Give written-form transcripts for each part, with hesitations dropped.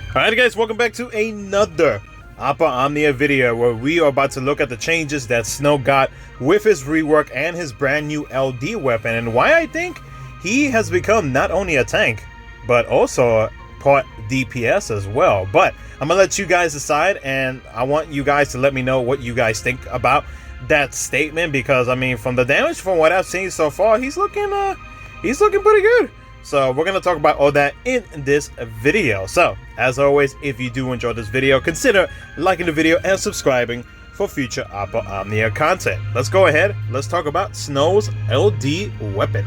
Alright guys, welcome back to another Omnia video where we are about to look at the changes that Snow got with his rework and his brand new LD weapon, and why I think he has become not only a tank but also part DPS as well. But I'm gonna let you guys decide, and I want you guys to let me know what you guys think about that statement, because I mean, from the damage from what I've seen so far, he's looking pretty good. So we're going to talk about all that in this video. So as always, if you do enjoy this video, consider liking the video and subscribing for future Omnia content. Let's go ahead. Let's talk about Snow's LD weapon.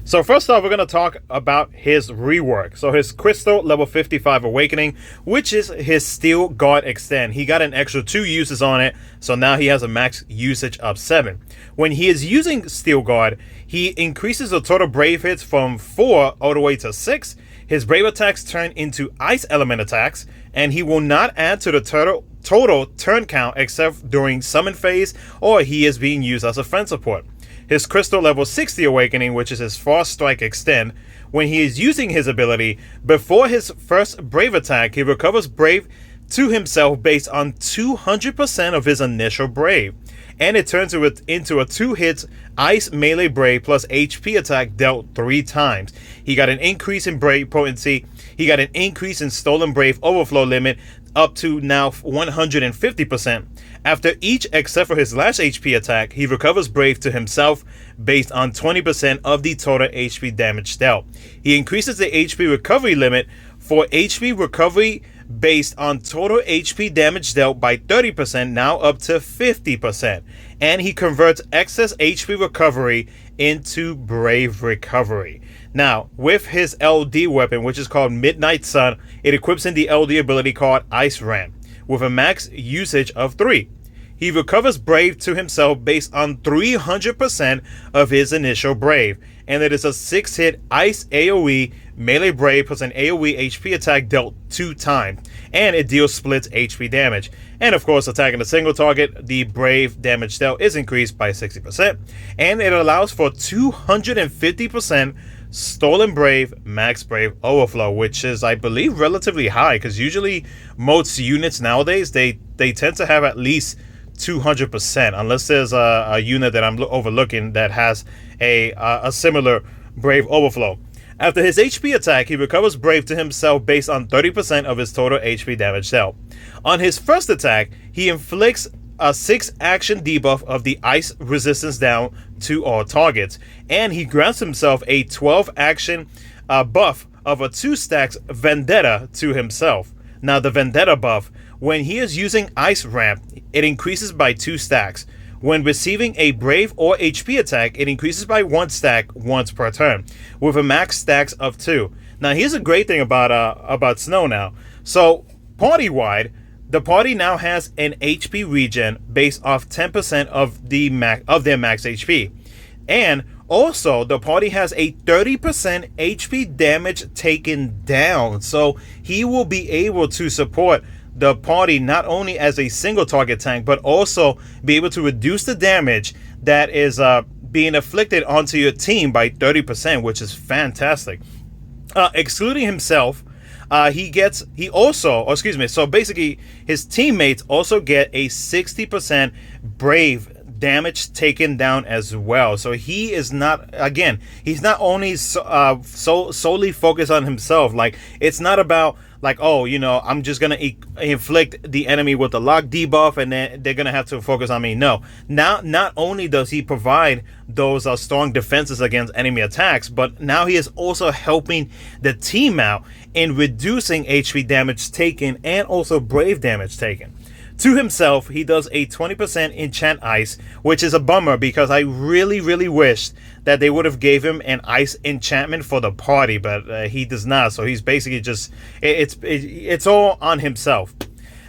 So first off, we're going to talk about his rework. So his Crystal level 55 Awakening, which is his Steel Guard Extend. He got an extra 2 uses on it, so now he has a max usage of 7. When he is using Steel Guard, he increases the total Brave hits from 4 all the way to 6. His Brave attacks turn into Ice Element attacks, and he will not add to the total turn count except during Summon phase or he is being used as a friend support. His Crystal level 60 Awakening, which is his Frost Strike Extend, when he is using his ability, before his first Brave attack, he recovers Brave to himself based on 200% of his initial Brave, and it turns it into a 2-hit Ice Melee Brave plus HP attack dealt 3 times. He got an increase in Brave potency, he got an increase in Stolen Brave overflow limit up to now 150%. After each except for his last HP attack, he recovers Brave to himself based on 20% of the total HP damage dealt. He increases the HP recovery limit for HP recovery based on total HP damage dealt by 30%, now up to 50%. And he converts excess HP recovery into Brave recovery. Now, with his LD weapon, which is called Midnight Sun, it equips in the LD ability called Ice Ram, with a max usage of 3. He recovers Brave to himself based on 300% of his initial Brave, and it is a 6-hit Ice AoE Melee Brave plus an AoE HP attack dealt 2 times, and it deals splits HP damage. And of course, attacking a single target, the Brave damage dealt is increased by 60%, and it allows for 250% Stolen Brave Max Brave Overflow, which is, I believe, relatively high, because usually most units nowadays, they tend to have at least 200%, unless there's a unit that I'm overlooking that has a similar Brave Overflow. After his HP attack, he recovers Brave to himself based on 30% of his total HP damage dealt. On his first attack, he inflicts a 6-action debuff of the ice resistance down to all targets, and he grants himself a 12-action buff of a 2-stacks Vendetta to himself. Now, the Vendetta buff, when he is using Ice Ramp, it increases by 2 stacks. When receiving a Brave or HP attack, it increases by 1 stack once per turn, with a max stacks of 2. Now, here's a great thing about Snow now. So, party-wide, the party now has an HP regen based off 10% of their max HP. And also, the party has a 30% HP damage taken down. So, he will be able to support the party not only as a single target tank, but also be able to reduce the damage that is being inflicted onto your team by 30%, which is fantastic. Excluding himself, so basically his teammates also get a 60% Brave damage taken down as well. So he is not, again, he's not only solely focused on himself. Like, it's not about like, oh, you know, I'm just gonna inflict the enemy with the lock debuff and then they're gonna have to focus on me. No, now not only does he provide those strong defenses against enemy attacks, but now he is also helping the team out in reducing HP damage taken and also Brave damage taken. To himself, he does a 20% enchant ice, which is a bummer because I really wished that they would have gave him an ice enchantment for the party, but he does not. So he's basically just, it's all on himself.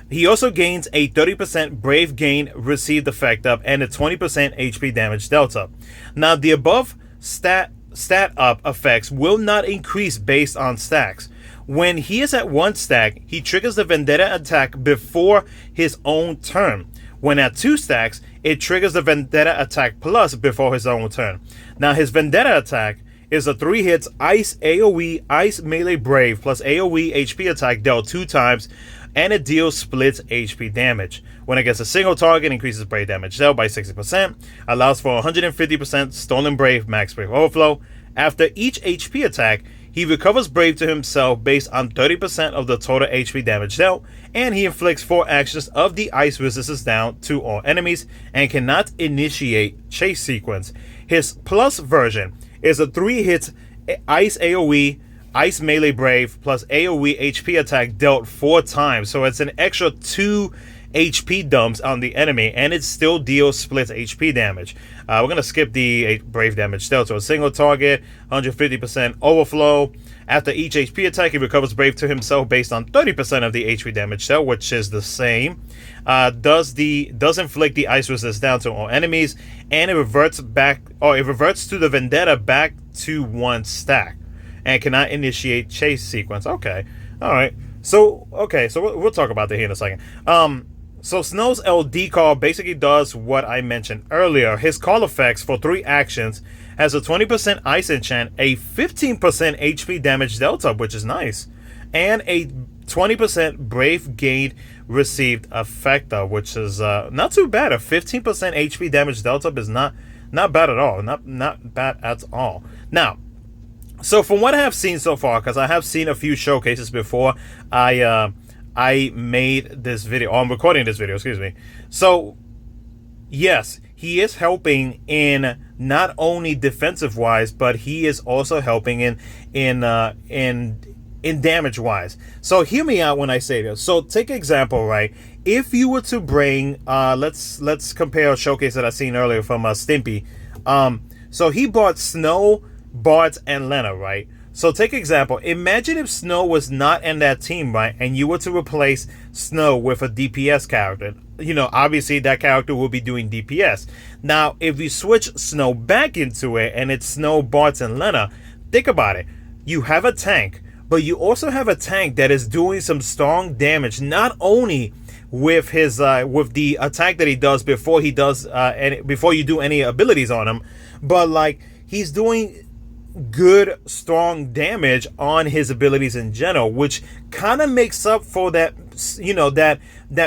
He also gains a 30% Brave gain received effect up and a 20% HP damage dealt up. Now, the above stat up effects will not increase based on stacks. When he is at 1 stack, he triggers the Vendetta attack before his own turn. When at 2 stacks, it triggers the Vendetta attack plus before his own turn. Now, his Vendetta attack is a 3 hits Ice AoE Ice Melee Brave plus AoE HP attack dealt 2 times, and it deals split HP damage. When against a single target, increases Brave damage dealt by 60%, allows for 150% Stolen Brave Max Brave Overflow. After each HP attack, he recovers Brave to himself based on 30% of the total HP damage dealt, and he inflicts 4 actions of the ice resistance down to all enemies and cannot initiate chase sequence. His plus version is a 3 hit Ice AoE Ice Melee Brave plus AoE HP attack dealt 4 times, so it's an extra 2 HP dumps on the enemy, and it still deals split HP damage. We're going to skip the Brave damage dealt, so a single target, 150% overflow. After each HP attack, he recovers Brave to himself based on 30% of the HP damage dealt, which is the same. Does inflict the ice resist down to all enemies, and it reverts to the Vendetta back to 1 stack, and cannot initiate chase sequence. Okay, all right. So we'll talk about that here in a second. So Snow's LD call basically does what I mentioned earlier. His call effects for 3 actions has a 20% ice enchant, a 15% HP damage delta, which is nice, and a 20% brave gained received effector, which is not too bad. A 15% HP damage delta is not bad at all. Not bad at all. Now, so from what I have seen so far, because I have seen a few showcases before I made this video, or I'm recording this video, excuse me. So, yes, he is helping in not only defensive wise, but he is also helping in damage wise. So hear me out when I say this. So take an example, right? If you were to bring, let's compare a showcase that I seen earlier from Stimpy. So he bought Snow, Bart, and Lena, right? So take example, imagine if Snow was not in that team, right? And you were to replace Snow with a DPS character. You know, obviously that character will be doing DPS. Now, if you switch Snow back into it and it's Snow, Bart, and Lena, think about it. You have a tank, but you also have a tank that is doing some strong damage, not only with his with the attack that he does before you do any abilities on him, but like he's doing good strong damage on his abilities in general, which kind of makes up for that, you know, that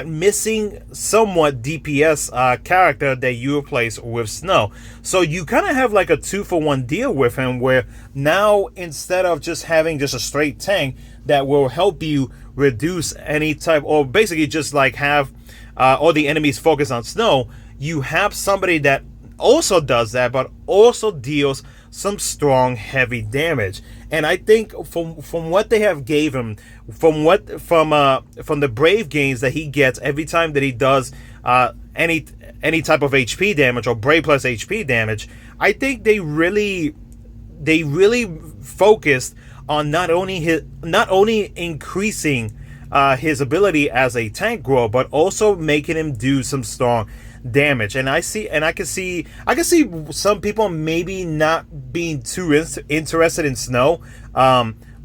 missing somewhat DPS character that you replace with Snow. So you kind of have like a 2-for-1 deal with him, where now instead of just having just a straight tank that will help you reduce any type, or basically just like have all the enemies focus on Snow, you have somebody that also does that, but also deals some strong heavy damage. And I think from what they have gave him, from the brave gains that he gets every time that he does any type of HP damage or brave plus HP damage, I think they really focused on not only increasing his ability as a tank grower, but also making him do some strong damage. And I can see some people maybe not being too interested in Snow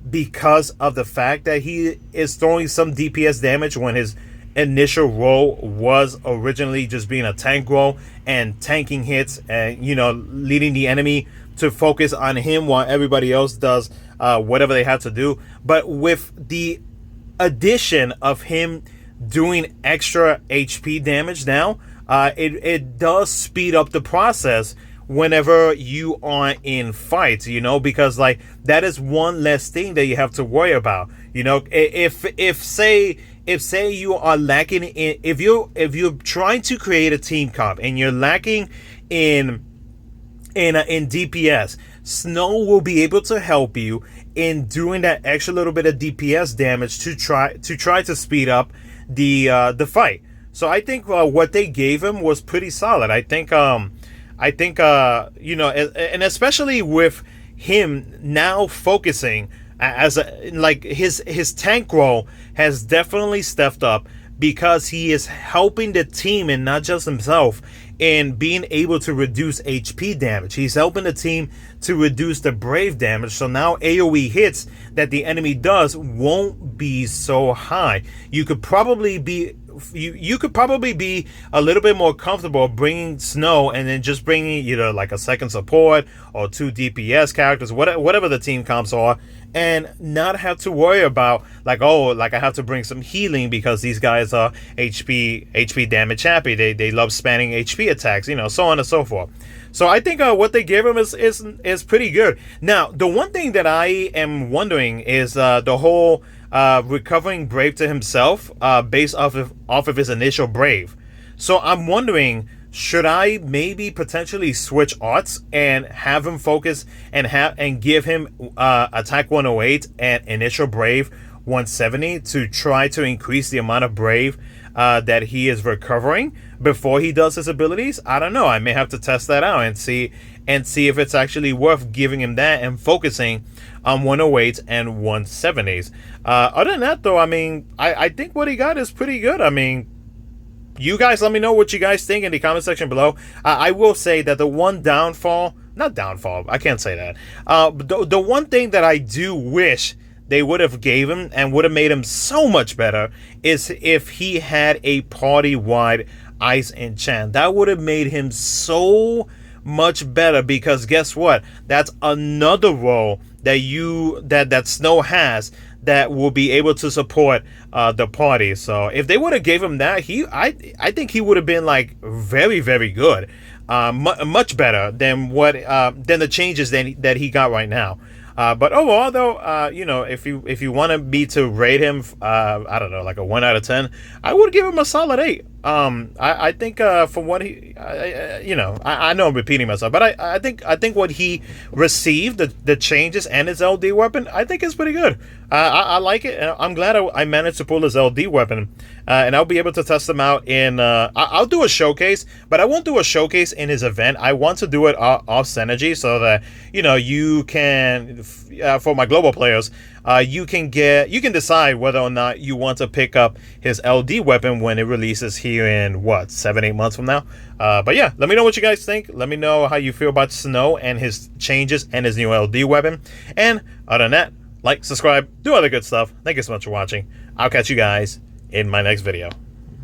because of the fact that he is throwing some DPS damage when his initial role was originally just being a tank role and tanking hits and, you know, leading the enemy to focus on him while everybody else does whatever they have to do. But with the addition of him doing extra HP damage now, it does speed up the process whenever you are in fights, you know, because like that is one less thing that you have to worry about. You know, if say you are lacking in, if you're trying to create a team comp and you're lacking in DPS, Snow will be able to help you in doing that extra little bit of DPS damage to try to speed up the fight. So I think what they gave him was pretty solid. I think you know, and especially with him now focusing as like his tank role has definitely stepped up, because he is helping the team and not just himself in being able to reduce HP damage. He's helping the team to reduce the brave damage. So now AoE hits that the enemy does won't be so high. You could probably be you could probably be a little bit more comfortable bringing Snow and then just bringing either like a second support or 2 DPS characters, whatever the team comps are, and not have to worry about like, oh, like I have to bring some healing because these guys are HP damage happy. They love spamming HP attacks, you know, so on and so forth. So I think what they gave him is pretty good. Now, the one thing that I am wondering is the whole recovering Brave to himself based off of his initial Brave. So I'm wondering, should I maybe potentially switch arts and have him focus and give him attack 108 and initial Brave 170 to try to increase the amount of Brave that he is recovering before he does his abilities? I don't know. I may have to test that out and see if it's actually worth giving him that and focusing on 108s and 170s. Other than that, though, I mean, I think what he got is pretty good. I mean, you guys let me know what you guys think in the comment section below. I will say that the one downfall, not downfall, I can't say that. The one thing that I do wish they would have gave him and would have made him so much better is if he had a party-wide ice enchant. That would have made him so much better, because guess what? That's another role that Snow has that will be able to support the party. So if they would have gave him that, I think he would have been like very, very good, much better than than the changes that he got right now. But overall, though, you know, if you want me to rate him, I don't know, like a 1 out of 10, I would give him a solid 8. I think from what he, you know, I know I'm repeating myself, but I think what he received, the changes and his LD weapon, I think is pretty good. I like it. I'm glad I managed to pull his LD weapon, and I'll be able to test him out in. I'll do a showcase, but I won't do a showcase in his event. I want to do it off Synergy so that, you know, you can, for my global players, you can decide whether or not you want to pick up his LD weapon when it releases here in what, 7-8 months from now. But yeah, let me know what you guys think. Let me know how you feel about Snow and his changes and his new LD weapon. And other than that, like, subscribe, do other good stuff. Thank you so much for watching. I'll catch you guys in my next video.